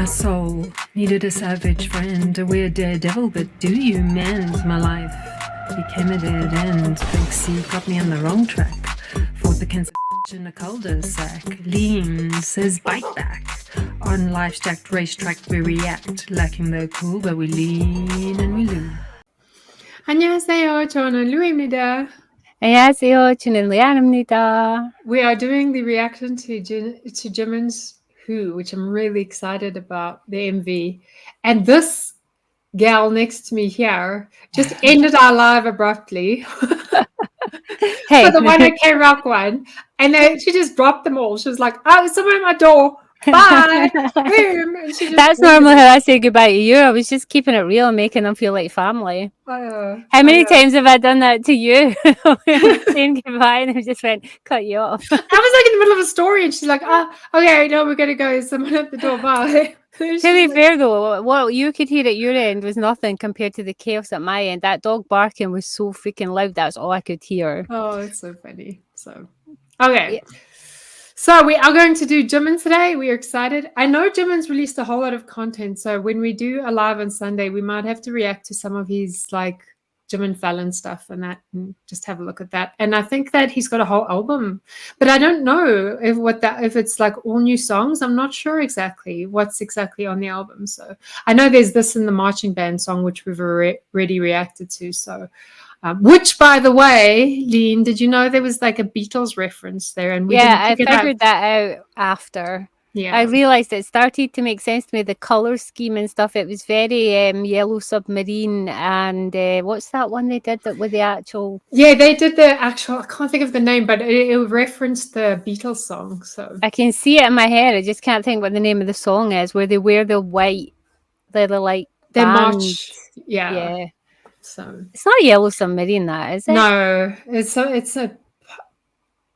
My soul needed a savage friend, a weird daredevil, but do you mend? My life became a dead end. Big C got me on the wrong track. Fought the cancer in a cul-de-sac. Lean says bite back. On life's jacked racetrack we react. Lacking the cool, but we lean and we loo. 안녕하세요. 저는 루입니다. 안녕하세요. 저는 레안입니다. We are doing the reaction to Jimin's Who, which I'm really excited about, the MV. And this gal next to me here just ended our live abruptly. Hey. For the one at K-Rock one. And then she just dropped them all. She was like, oh, someone at my door. Bye. Boom. And she just That's normally how I say goodbye to you. I was just keeping it real and making them feel like family. How many times have I done that to you? Saying goodbye and I just went, cut you off. I was like in the middle of a story and she's like, oh, okay, no, we're going to go. Someone at the door. Bye. To be fair though, what you could hear at your end was nothing compared to the chaos at my end. That dog barking was so freaking loud. That's all I could hear. Oh, it's so funny. So, okay. Yeah. So we are going to do Jimin today. We are excited. I know Jimin's released a whole lot of content. So when we do a live on Sunday, we might have to react to some of his like Jimin Fallon stuff and that, and just have a look at that. And I think that he's got a whole album, but I don't know if it's like all new songs. I'm not sure exactly what's exactly on the album. So I know there's this in the marching band song, which we've already reacted to. So, which, by the way, Lean, did you know there was like a Beatles reference there? And we I figured that out after. Yeah, I realized it started to make sense to me. The color scheme and stuff. It was very Yellow Submarine and what's that one they did that with the actual? Yeah, they did the actual. I can't think of the name, but it referenced the Beatles song. So I can see it in my head. I just can't think what the name of the song is. Where they wear the white, they're like they march. Yeah. So it's not Yellow Submarine, that is it? No, it's a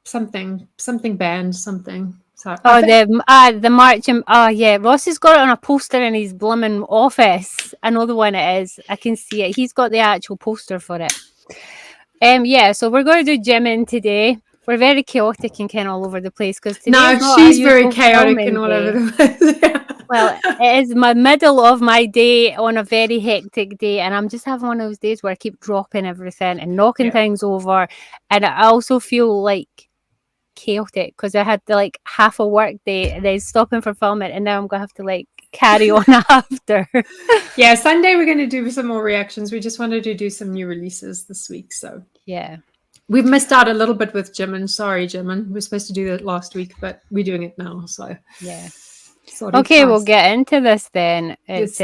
something band something. So the marching. Oh yeah, Ross has got it on a poster in his blooming office. I know the one it is. I can see it. He's got the actual poster for it. Yeah. So we're going to do Jimin today. We're very chaotic and kind of all over the place because today. No, she's very chaotic and all over the place. Well, it is my middle of my day on a very hectic day, and I'm just having one of those days where I keep dropping everything and knocking things over, and I also feel like chaotic because I had like half a work day and then stopping for filming, and now I'm gonna have to like carry on after. Yeah, Sunday we're going to do some more reactions. We just wanted to do some new releases this week, so yeah. We've missed out a little bit with Jimin. Sorry, Jimin. We were supposed to do that last week, but we're doing it now. So yeah. Okay, we'll get into this then. It's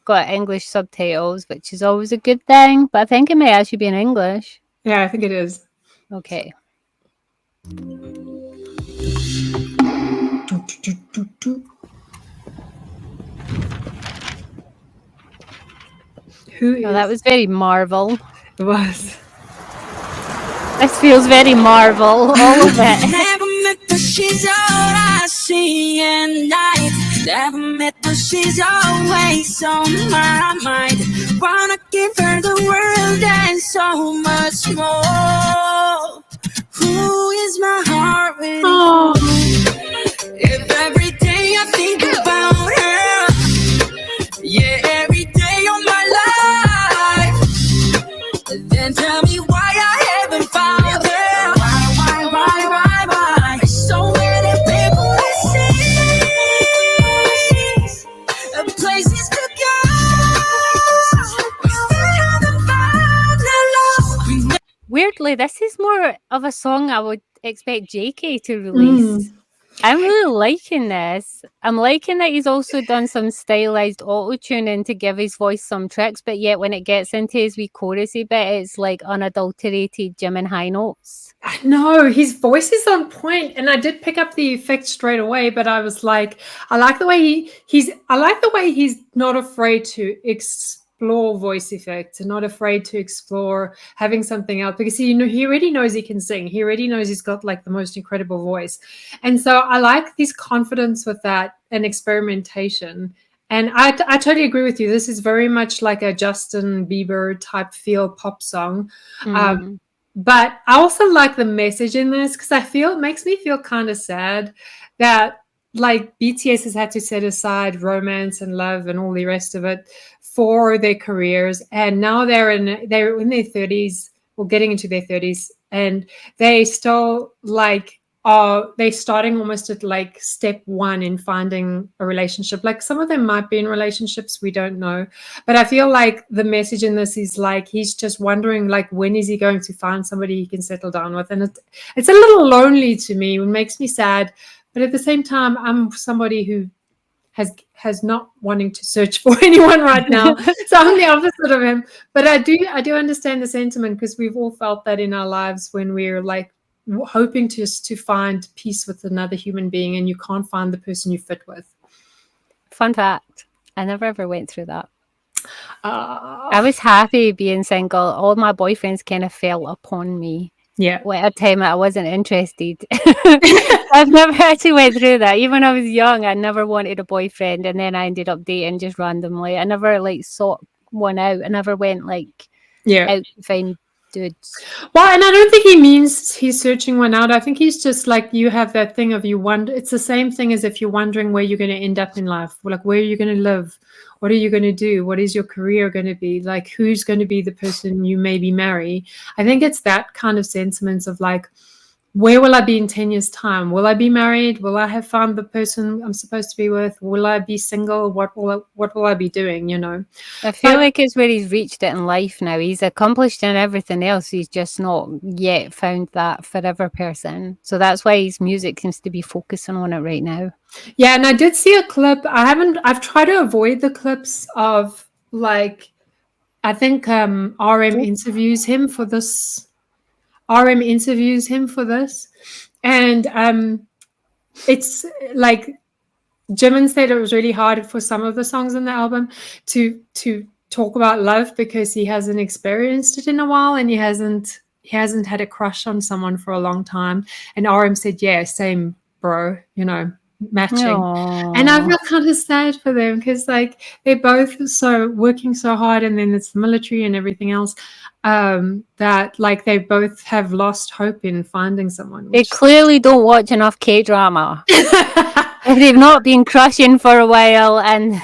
got English subtitles, which is always a good thing, but I think it may actually be in English. Yeah, I think it is. Okay. That was very Marvel. It was. This feels very Marvel, all of it. Never met her, she's all I see at night. Never met her, she's always on my mind. Wanna give her the world and so much more. Who is my heart with? Oh. If every day I think about her, yeah, every day of my life, then tell me why I haven't found her. Why? So many people it seems, places to go. I haven't found her love. Weirdly, this is more of a song I would expect JK to release. I'm really liking this. I'm liking that he's also done some stylized auto-tuning to give his voice some tricks, but yet when it gets into his wee chorusy bit, it's like unadulterated Jimin high notes. No, his voice is on point, and I did pick up the effect straight away, but I was like, I like the way he's not afraid to explore voice effects and not afraid to explore having something else, because he already knows he can sing. He already knows he's got like the most incredible voice. And so I like this confidence with that and experimentation. And I totally agree with you. This is very much like a Justin Bieber type feel pop song. But I also like the message in this because I feel it makes me feel kind of sad that like BTS has had to set aside romance and love and all the rest of it for their careers, and now they're in their 30s or getting into their 30s, and they still like are they starting almost at like step one in finding a relationship. Like some of them might be in relationships, we don't know, but I feel like the message in this is like he's just wondering like when is he going to find somebody he can settle down with, and it's a little lonely to me. It makes me sad. But at the same time, I'm somebody who has not wanting to search for anyone right now. So I'm the opposite of him. But I do understand the sentiment, because we've all felt that in our lives when we're like hoping to find peace with another human being, and you can't find the person you fit with. Fun fact, I never ever went through that. I was happy being single. All my boyfriends kind of fell upon me. Yeah. Well, at a time I wasn't interested. I've never actually went through that. Even when I was young, I never wanted a boyfriend, and then I ended up dating just randomly. I never like sought one out. I never went like out to find dudes. Well, and I don't think he means he's searching one out. I think he's just like, you have that thing of you wonder. It's the same thing as if you're wondering where you're going to end up in life. Like, where are you going to live? What are you going to do? What is your career going to be? Like, who's going to be the person you maybe marry? I think it's that kind of sentiments of like, where will I be in 10 years' time? Will I be married? Will I have found the person I'm supposed to be with? Will I be single? What will I be doing, you know? I feel like it's where he's reached it in life now. He's accomplished in everything else. He's just not yet found that forever person. So that's why his music seems to be focusing on it right now. Yeah, and I did see a clip. I've tried to avoid the clips of like, I think RM interviews him for this. And it's like Jimin said it was really hard for some of the songs in the album to talk about love, because he hasn't experienced it in a while, and he hasn't had a crush on someone for a long time. And RM said, yeah, same, bro, you know, matching. Aww. And I feel kind of sad for them, because like they're both working so hard, and then it's the military and everything else, that like they both have lost hope in finding someone. They clearly don't watch enough K-drama. If they've not been crushing for a while, and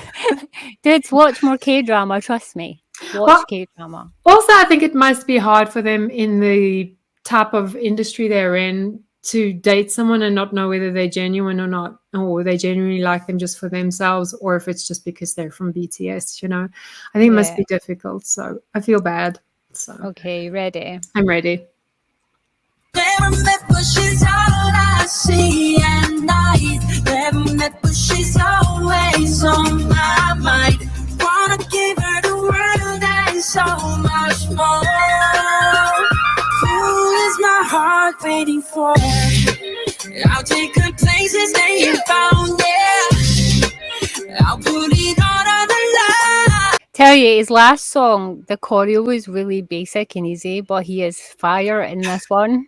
dudes, watch more K-drama, trust me. Watch K-drama. Also, I think it must be hard for them in the type of industry they're in to date someone and not know whether they're genuine or not, or they genuinely like them just for themselves, or if it's just because they're from BTS, you know. I think it must be difficult, so I feel bad. So okay, ready? I'm ready. Never met, but she's all I see at night. Never met, but she's always on my mind. Wanna give her the world and so much more. Who is my heart waiting for? I'll take her places they ain't found, yeah. I'll put it on the line. Tell you, his last song, the choreo was really basic and easy, but he is fire in this one.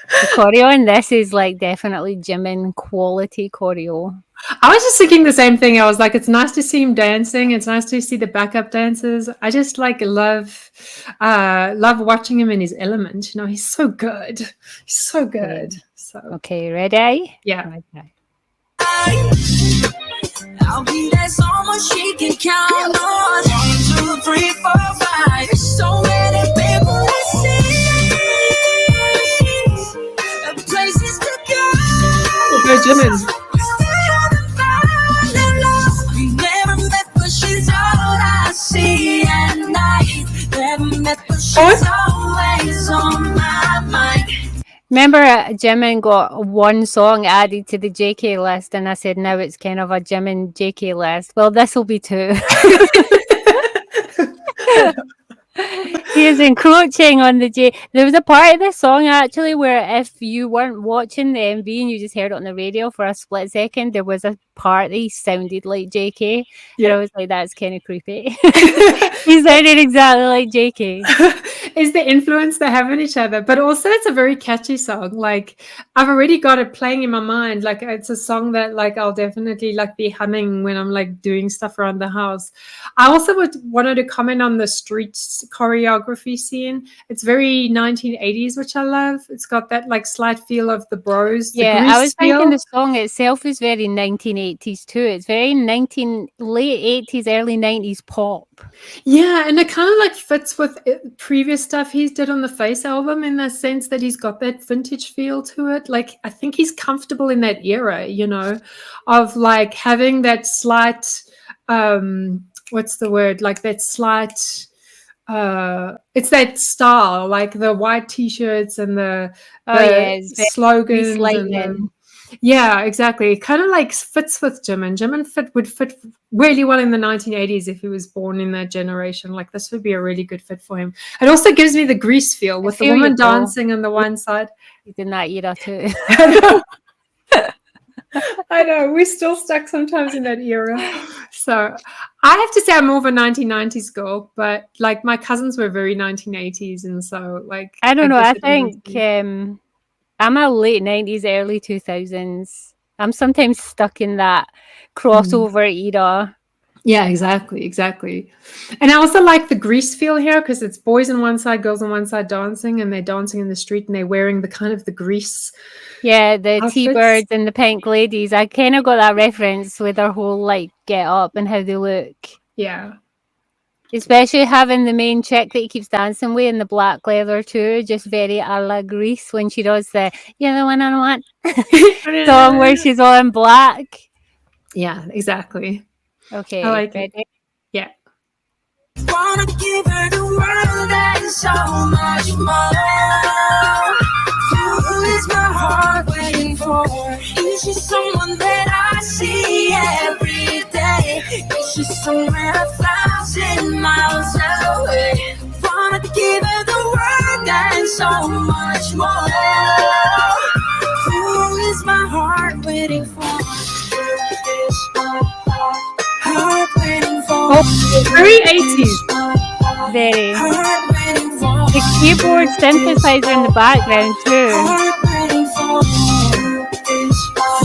The choreo in this is like definitely Jimin quality choreo. I was just thinking the same thing. I was like, it's nice to see him dancing. It's nice to see the backup dancers. I just like love watching him in his element. You know, he's so good. He's so good. So okay, ready? Yeah. Okay. I'll be there so much she can count on. 1, 2, 3, 4, 5. So many people to see. Places to go. Go Jimin. We never met, but she's all I see at night. Never met, but she's always on my mind. Remember, Jimin got one song added to the JK list, and I said now it's kind of a Jimin JK list. Well, this will be 2. He is encroaching on the J. There was a part of this song actually where if you weren't watching the MV and you just heard it on the radio for a split second, there was a part that he sounded like JK. Yeah. And I was like, that's kind of creepy. He sounded exactly like JK. is the influence they have on each other. But also it's a very catchy song. Like I've already got it playing in my mind. Like it's a song that like I'll definitely like be humming when I'm like doing stuff around the house. I also wanted to comment on the streets choreography scene. It's very 1980s, which I love. It's got that like slight feel of the Bros, the Yeah, I Grease was thinking feel. the song itself is very 1980s too. It's very late 80s, early 90s pop. Yeah, and it kind of like fits with previous stuff he's did on the Face album in the sense that he's got that vintage feel to it. Like I think he's comfortable in that era, you know, of like having that slight what's the word? Like that slight it's that style, like the white t-shirts and the Oh yeah, it's very slogans and Lightning. yeah, exactly. It kind of like fits with Jimin. Jimin would fit really well in the 1980s if he was born in that generation. Like this would be a really good fit for him. It also gives me the Grease feel with the feel you, woman Paul. dancing on the one side. He's in that era too. I know we're still stuck sometimes in that era. So I have to say I'm more of a 1990s girl, but like my cousins were very 1980s, and so like I don't know. guess I it always think is. I'm a late 90s, early 2000s. I'm sometimes stuck in that Mm. crossover era. Yeah, exactly. And I also like the Grease feel here because it's boys on one side, girls on one side dancing, and they're dancing in the street and they're wearing the kind of the Grease Yeah, the outfits. T-birds and the pink ladies. I kind of got that reference with their whole like get up and how they look. Yeah. Especially having the main chick that he keeps dancing with in the black leather too, just very a la Grease when she does the "You're the one I want" song where she's all in black. Yeah, exactly. Okay, I like ready? it. Yeah. Wanna give her the world and so much more. Who is my heart waiting for? Is she someone that I see every day? Is she somewhere 1,000 miles away? Wanna give her the world and so much more. Who is my heart waiting for? Is my heart waiting for? Very 80s. Very. Heart waiting for. The keyboard synthesizer in the background too. Heart waiting for.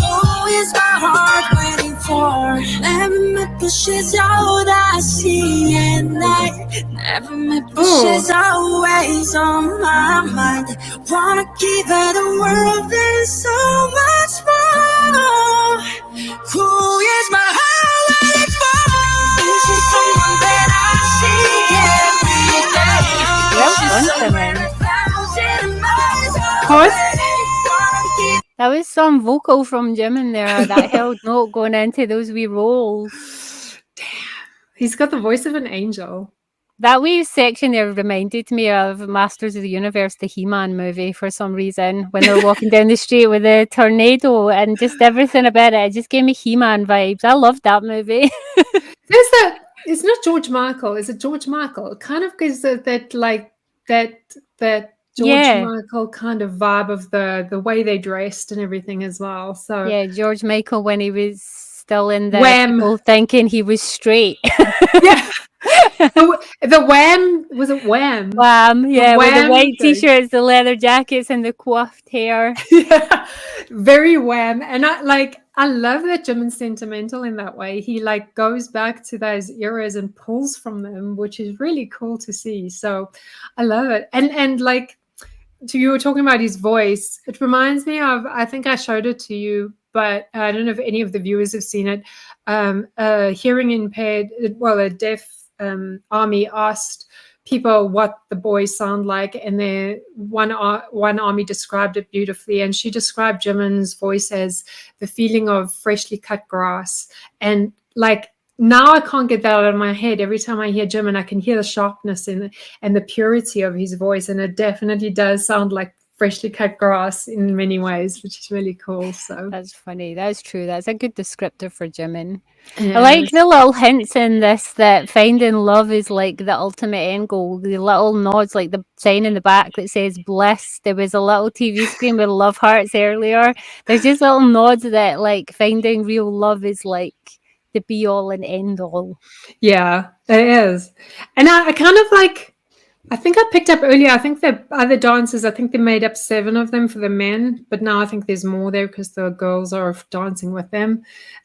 Who is my heart waiting for? Never met, but she's all I see at night. Never met, but she's always on my mind. Wanna give her the world and so much more. Who is my heart waiting for? Is she someone that I see every day? Well done, Simon. That was some vocal from Jimin there. That held note going into those wee rolls. Damn. He's got the voice of an angel. That wee section there reminded me of Masters of the Universe, the He-Man movie, for some reason, when they're walking down the street with a tornado and just everything about it. It just gave me He-Man vibes. I loved that movie. There's that. It's not George Michael. Is it George Michael? It kind of gives that like that George Yeah. Michael kind of vibe of the way they dressed and everything as well. So Yeah, George Michael when he was still in the Wham. people thinking he was straight. yeah. The Wham, was it Wham? Wham, yeah, with the Wham white thing. t-shirts, the leather jackets, and the coiffed hair. Yeah, very Wham. And I love that Jimin's sentimental in that way. He like goes back to those eras and pulls from them, which is really cool to see. So I love it. And like you were talking about his voice, it reminds me of, I think I showed it to you, but I don't know if any of the viewers have seen it. A hearing impaired, well, a deaf army asked people what the boys sound like, and one army described it beautifully, and she described Jimin's voice as the feeling of freshly cut grass. And like now I can't get that out of my head. Every time I hear Jimin, I can hear the sharpness and the purity of his voice, and it definitely does sound like freshly cut grass in many ways, which is really cool. So That's funny. That's true. That's a good descriptor for Jimin. I like the little hints in this that finding love is like the ultimate end goal. The little nods, like the sign in the back that says bliss. There was a little TV screen with love hearts earlier. There's just little nods that like finding real love is like the be all and end all. Yeah, it is. And I kind of like I think I picked up earlier. I think the other dancers, I think they made up 7 of them for the men, but now I think there's more there because the girls are dancing with them.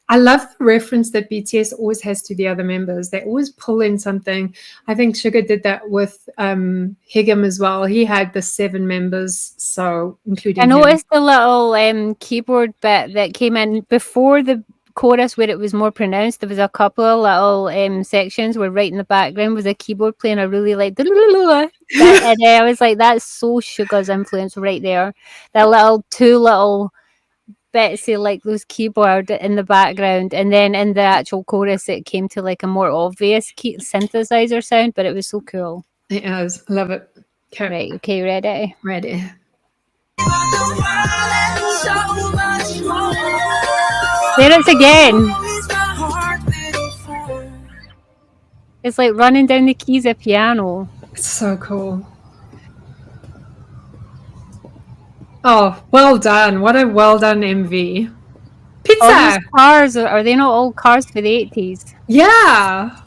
I love the reference that BTS always has to the other members. They always pull in something. I think Sugar did that with Higem as well. He had the 7 members, so I including him. noticed the little keyboard bit that came in before the chorus where it was more pronounced. There was a couple of little sections where right in the background was a keyboard playing. I really liked that, and I was like, that's so Sugar's influence right there. That little 2 little bits of like those keyboard in the background, and then in the actual chorus it came to like a more obvious synthesizer sound, but it was so cool. Yes, love it. Okay, Right, okay, ready? ready. There it's again. It's like running down the keys of piano. It's so cool. Oh, well done. What a well done MV. Pizza! All those cars, are they not all cars for the 80s? Yeah.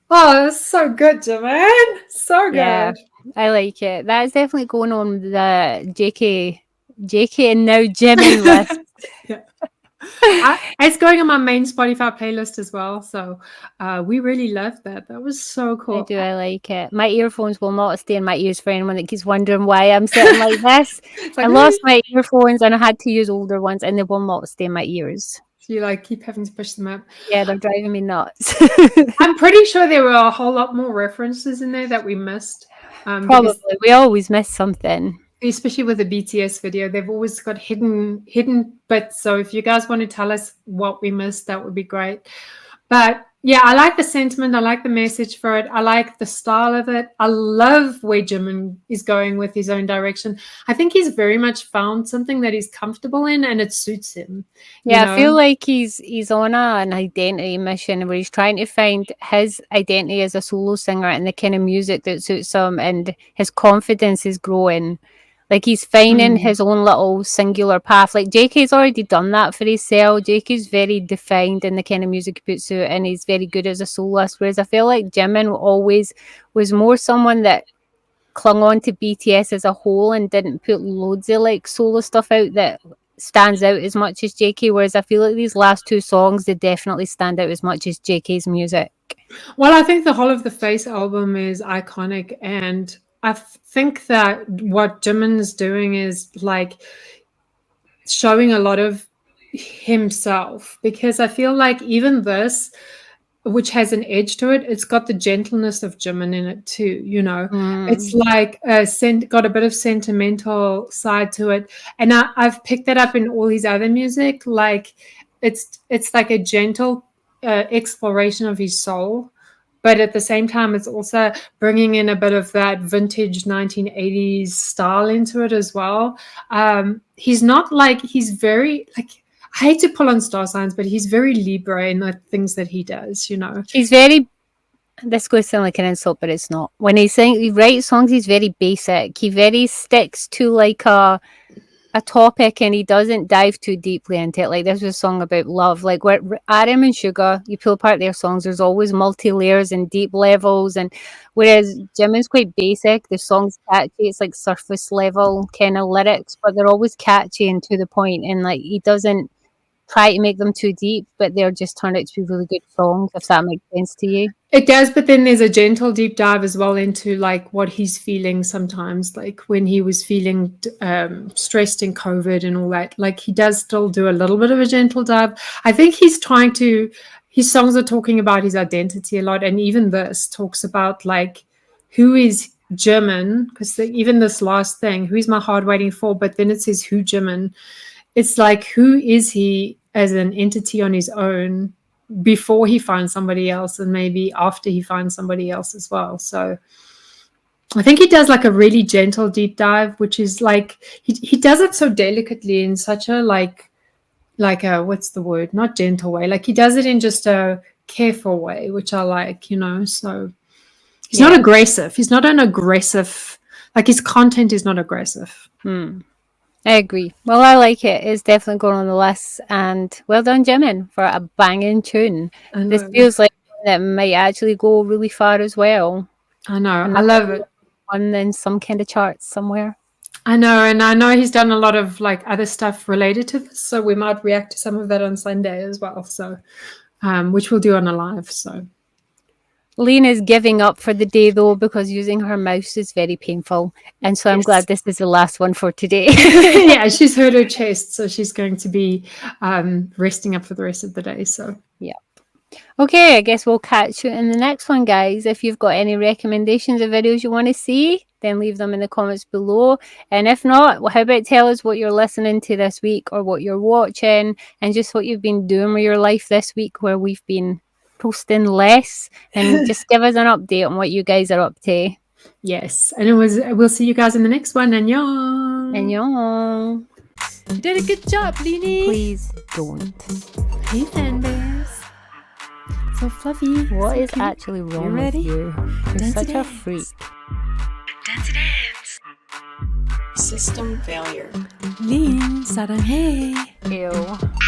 Oh, that's so good, Jimin. So good. Yeah, I like it. That is definitely going on the JK and now Jimin list. Yeah. It's going on my main Spotify playlist as well. So we really loved that. That was so cool. I like it. My earphones will not stay in my ears for anyone that keeps wondering why I'm sitting like this. Like, I lost my earphones and I had to use older ones and they will not stay in my ears. So you like keep having to push them up. Yeah, they're driving me nuts. I'm pretty sure there were a whole lot more references in there that we missed. Probably. We always miss something. Especially with the BTS video, they've always got hidden bits. So if you guys want to tell us what we missed, that would be great. But yeah, I like the sentiment. I like the message for it. I like the style of it. I love where Jimin is going with his own direction. I think he's very much found something that he's comfortable in and it suits him. Yeah, I feel like he's on an identity mission where he's trying to find his identity as a solo singer and the kind of music that suits him, and his confidence is growing. Like he's finding his own little singular path. Like JK's already done that for himself. JK's very defined in the kind of music he puts out, and he's very good as a soloist. Whereas I feel like Jimin always was more someone that clung on to BTS as a whole and didn't put loads of like solo stuff out that stands out as much as JK. Whereas I feel like these last 2 songs, they definitely stand out as much as JK's music. Well, I think the whole of the Face album is iconic, and I think that what Jimin's doing is like showing a lot of himself, because I feel like even this, which has an edge to it, it's got the gentleness of Jimin in it too, you know. It's like got a bit of sentimental side to it, and I've picked that up in all his other music. Like it's like a gentle exploration of his soul, but at the same time it's also bringing in a bit of that vintage 1980s style into it as well. He's not like, he's very like, I hate to pull on star signs, but he's very Libra in the things that he does, you know. He's very, this goes to sound like an insult, but it's not. When he writes songs, he's very basic. He very sticks to like a topic, and he doesn't dive too deeply into it. Like this was a song about love. Like where RM and Sugar, you pull apart their songs, there's always multi-layers and deep levels, and whereas Jimin's quite basic, the song's catchy, it's like surface level kind of lyrics, but they're always catchy and to the point, and like he doesn't try to make them too deep, but they're just turned out to be really good songs, if that makes sense to you. It does, but then there's a gentle deep dive as well into like what he's feeling sometimes, like when he was feeling stressed in COVID and all that. Like he does still do a little bit of a gentle dive. I think he's trying to, his songs are talking about his identity a lot, and even this talks about like who is Jimin, because even this last thing, who is my heart waiting for, but then it says who Jimin. It's like, who is he as an entity on his own before he finds somebody else, and maybe after he finds somebody else as well. So I think he does like a really gentle deep dive, which is like, he does it so delicately in such a like a, what's the word? Not gentle way. Like he does it in just a careful way, which I like, you know. So he's not aggressive. He's not an aggressive, like his content is not aggressive. I agree. Well, I like it. It's definitely going on the list, and well done, Jimin, for a banging tune. This feels like that might actually go really far as well. I know. I love it. One in some kind of charts somewhere. I know, and I know he's done a lot of like other stuff related to this, so we might react to some of that on Sunday as well. So, which we'll do on a live. So, Lean is giving up for the day though because using her mouse is very painful, and so I'm glad this is the last one for today. yeah, she's hurt her chest, so she's going to be resting up for the rest of the day. So, yeah. Okay, I guess we'll catch you in the next one, guys. If you've got any recommendations of videos you want to see, then leave them in the comments below. And if not, well, how about tell us what you're listening to this week or what you're watching and just what you've been doing with your life this week where we've been posting less, and just give us an update on what you guys are up to. Yes, and we'll see you guys in the next one. Annyeong. Annyeong. You did a good job, Leanie. Please don't. Hey, fan bears. So fluffy. What so is cute. actually wrong You with ready? you? You're Dance such a dance. freak. Dance dance. System failure. Lean, saranghae. Ew.